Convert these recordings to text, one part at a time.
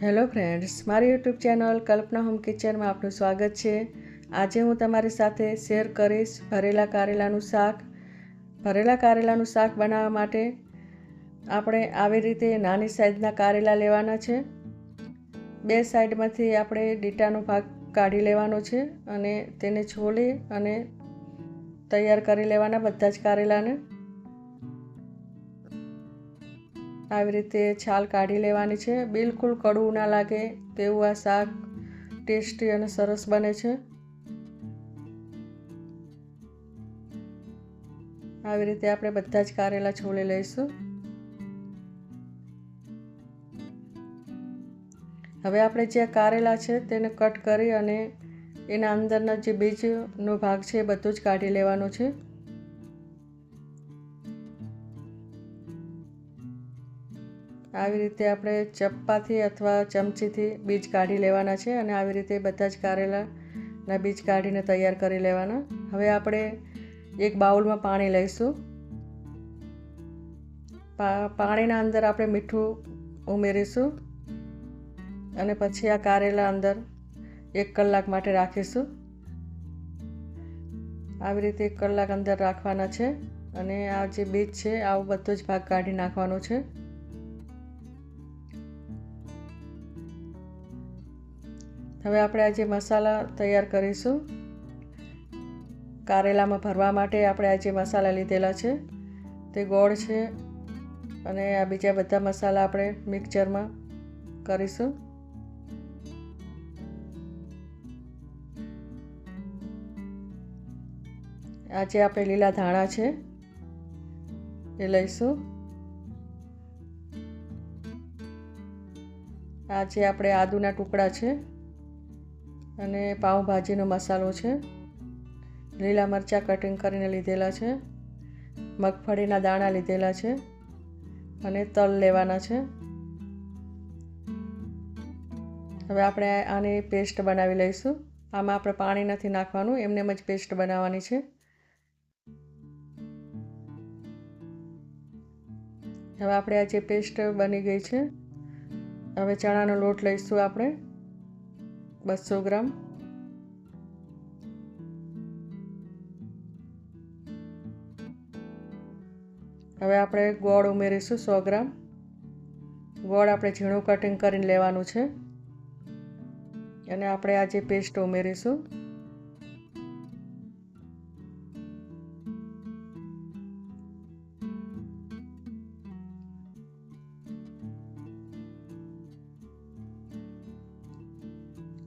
Hello friends, મારી YouTube channel કલ્પના home કિચનમાં આપનું સ્વાગત છે। આજે હું તમારી સાથે શેર કરીશ ભરેલા કારેલાનું શાક। ભરેલા કારેલાનું શાક બનાવવા માટે આપણે આવી રીતે નાની સાઈઝના કારેલા લેવાના છે। બે સાઈડમાંથી આપણે ડીટાનો ભાગ કાઢી લેવાનો છે અને તેને છોલી અને તૈયાર કરી લેવાના બધા જ કારેલાને। આવી રીતે છાલ કાઢી લેવાની છે। બિલકુલ કડવું ના લાગે તેવું આ શાક ટેસ્ટી અને સરસ બને છે। આવી રીતે આપણે બધા જ કારેલા છોલી લઈશું। હવે આપણે જે કારેલા છે તેને કટ કરી અને એના અંદરના જે બીજનો ભાગ છે એ બધું જ કાઢી લેવાનો છે। આવી રીતે આપણે ચપ્પાથી અથવા ચમચીથી બીજ કાઢી લેવાના છે અને આવી રીતે બધા જ કારેલાના બીજ કાઢીને તૈયાર કરી લેવાના। હવે આપણે એક બાઉલમાં પાણી લઈશું। પાણીના અંદર આપણે મીઠું ઉમેરીશું અને પછી આ કારેલા અંદર 1 કલાક માટે રાખીશું। આવી રીતે 1 કલાક અંદર રાખવાના છે અને આ જે બીજ છે આવો બધો જ ભાગ કાઢી નાખવાનો છે। હવે આપણે આજે મસાલા તૈયાર કરીશું। કારેલામાં ભરવા માટે આપણે આજે મસાલા લીધેલા છે તે ગોળ છે અને આ બીજા બધા મસાલા આપણે મિક્સરમાં કરીશું। આજે આપણે લીલા ધાણા છે એ લઈશું। આજે આપણે આદુના ટુકડા છે અને પાઉંભાજીનો મસાલો છે। લીલા મરચાં કટિંગ કરીને લીધેલા છે। મગફળીના દાણા લીધેલા છે અને તલ લેવાના છે। હવે આપણે આની પેસ્ટ બનાવી લઈશું। આમાં આપણે પાણી નથી નાખવાનું, એમને જ પેસ્ટ બનાવવાની છે। હવે આપણે આ જે પેસ્ટ બની ગઈ છે, હવે ચણાનો લોટ લઈશું આપણે 200 ગ્રામ। હવે આપણે ગોળ ઉમેરીશું 100 ગ્રામ। ગોળ આપણે ઝીણું કટિંગ કરીને લેવાનું છે અને આપણે આ જે પેસ્ટ ઉમેરીશું।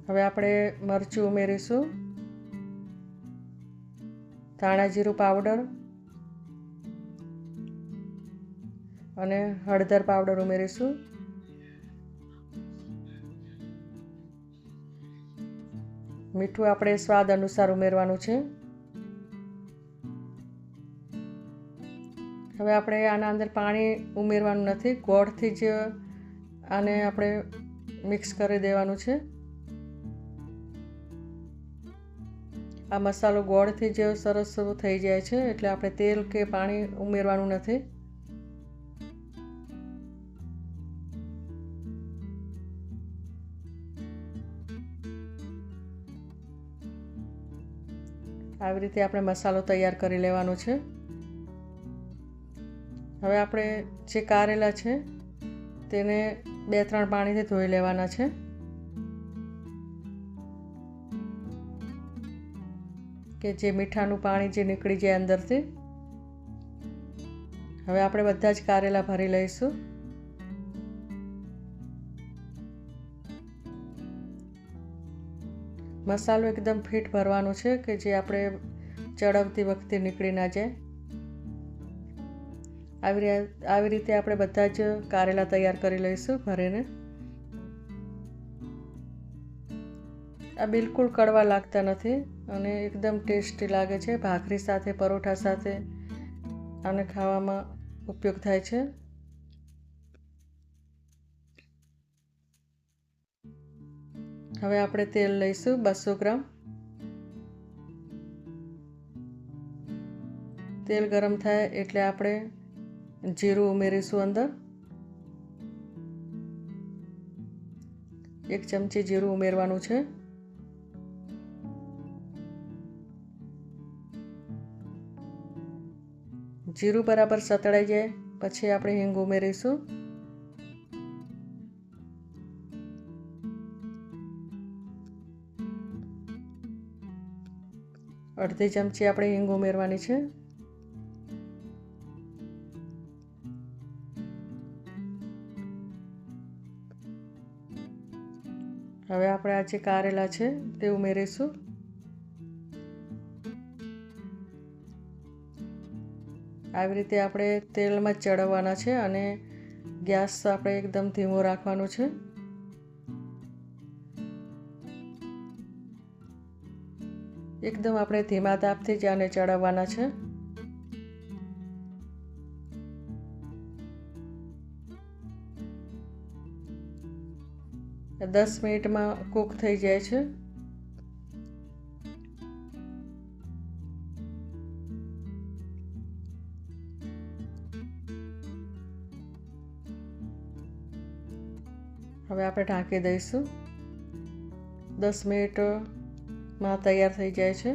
હવે આપણે મરચું ઉમેરીશું, ધાણા જીરું પાવડર અને હળદર પાવડર ઉમેરીશું। મીઠું આપણે સ્વાદ અનુસાર ઉમેરવાનું છે। હવે આપણે આના અંદર પાણી ઉમેરવાનું નથી, ગોળથી જ આને આપણે મિક્સ કરી દેવાનું છે। આ મસાલો ગોળથી જ સરસ થઈ જાય છે એટલે આપણે તેલ કે પાણી ઉમેરવાનું નથી। આવી રીતે આપણે મસાલો તૈયાર કરી લેવાનો છે। હવે આપણે જે કારેલા છે તેને 2-3 પાણીથી ધોઈ લેવાના છે। કે જે મીઠાનું પાણી જે નીકળી જાય અંદરથી। હવે આપણે બધા જ કારેલા ભરી લઈશું। મસાલો એકદમ ફિટ ભરવાનો છે કે જે આપણે ચડવતી વખતે નીકળી ના જાય। આવી રીતે આપણે બધા જ કારેલા તૈયાર કરી લઈશું ભરીને। આ બિલકુલ કડવા લાગતા નથી અને એકદમ ટેસ્ટી લાગે છે। ભાખરી સાથે, પરોઠા સાથે આને ખાવામાં ઉપયોગ થાય છે। હવે આપણે તેલ લઈશું 200 ગ્રામ। તેલ ગરમ થાય એટલે આપણે જીરું ઉમેરીશું અંદર। 1 ચમચી જીરું ઉમેરવાનું છે. જીરું બરાબર સતળાઈ જાય પછી આપણે હિંગ ઉમેરીશું. અડધી ચમચી આપણે હિંગ ઉમેરવાની છે. હવે આપણે આ જે કારેલા છે તે ઉમેરીશું. આવી રીતે આપણે તેલમાં જ ચડવવાના છે અને ગેસ આપણે એકદમ ધીમો રાખવાનો છે. એકદમ આપણે ધીમા તાપથી જ આને ચડાવવાના છે. એ 10 મિનિટમાં કૂક થઈ જાય છે. હવે આપણે ઢાંકી દઈશું. 10 મિનિટમાં તૈયાર થઈ જાય છે.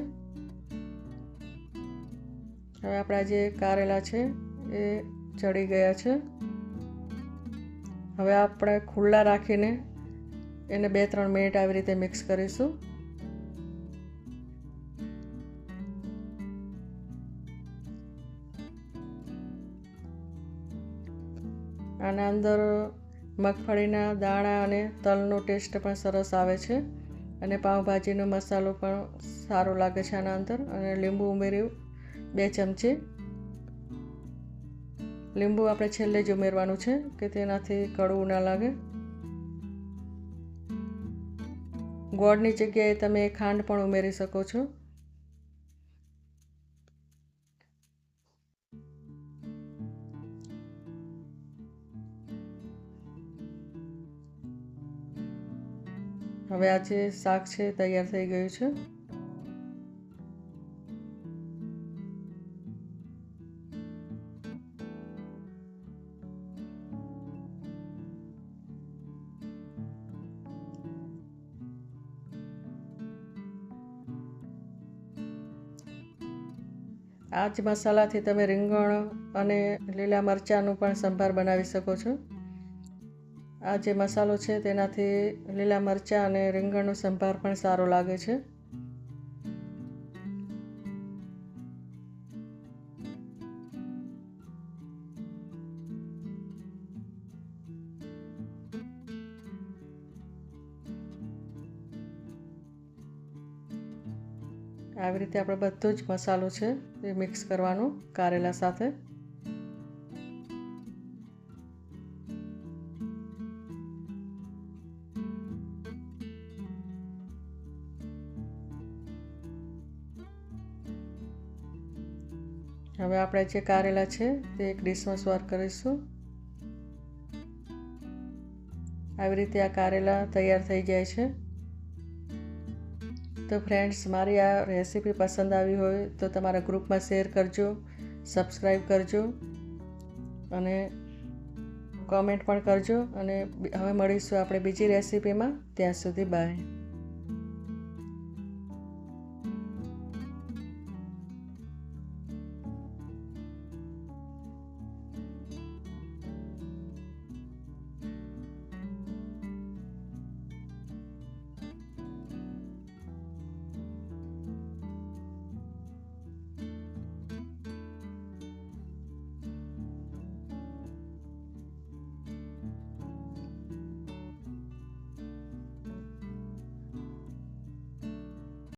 હવે આપણા જે કારેલા છે એ ચડી ગયા છે. હવે આપણે ખુલ્લા રાખીને એને 2-3 મિનિટ આવી રીતે મિક્સ કરીશું. આના અંદર મગફળીના દાણા અને તલનો ટેસ્ટ પણ સરસ આવે છે અને પાઉંભાજીનો મસાલો પણ સારો લાગે છે આના અંદર. અને લીંબુ ઉમેર્યું 2 ચમચી. લીંબુ આપણે છેલ્લે જ ઉમેરવાનું છે કે તેનાથી કડવું ના લાગે. ગોળની જગ્યાએ તમે ખાંડ પણ ઉમેરી શકો છો. હવે આ જે શાક છે તૈયાર થઈ ગયું છે. આ જ મસાલાથી તમે રીંગણ અને લીલા મરચાંનું પણ સંભાર બનાવી શકો છો. આ જે મસાલો છે તેનાથી લીલા મરચાં અને રીંગણનો સંભાર પણ સારો લાગે છે. આવી રીતે આપણે બધો જ મસાલો છે એ મિક્સ કરવાનો કારેલા સાથે. હવે આપણે જે કારેલા છે તે એક ડીશમાં સર્વ કરીશું. આવી રીતે આ કારેલા તૈયાર થઈ જાય છે. તો ફ્રેન્ડ્સ, મારી આ રેસીપી પસંદ આવી હોય તો તમારા ગ્રુપમાં શેર કરજો, સબસ્ક્રાઈબ કરજો અને કોમેન્ટ પણ કરજો. અને હવે મળીશું આપણે બીજી રેસીપીમાં. ત્યાં સુધી બાય.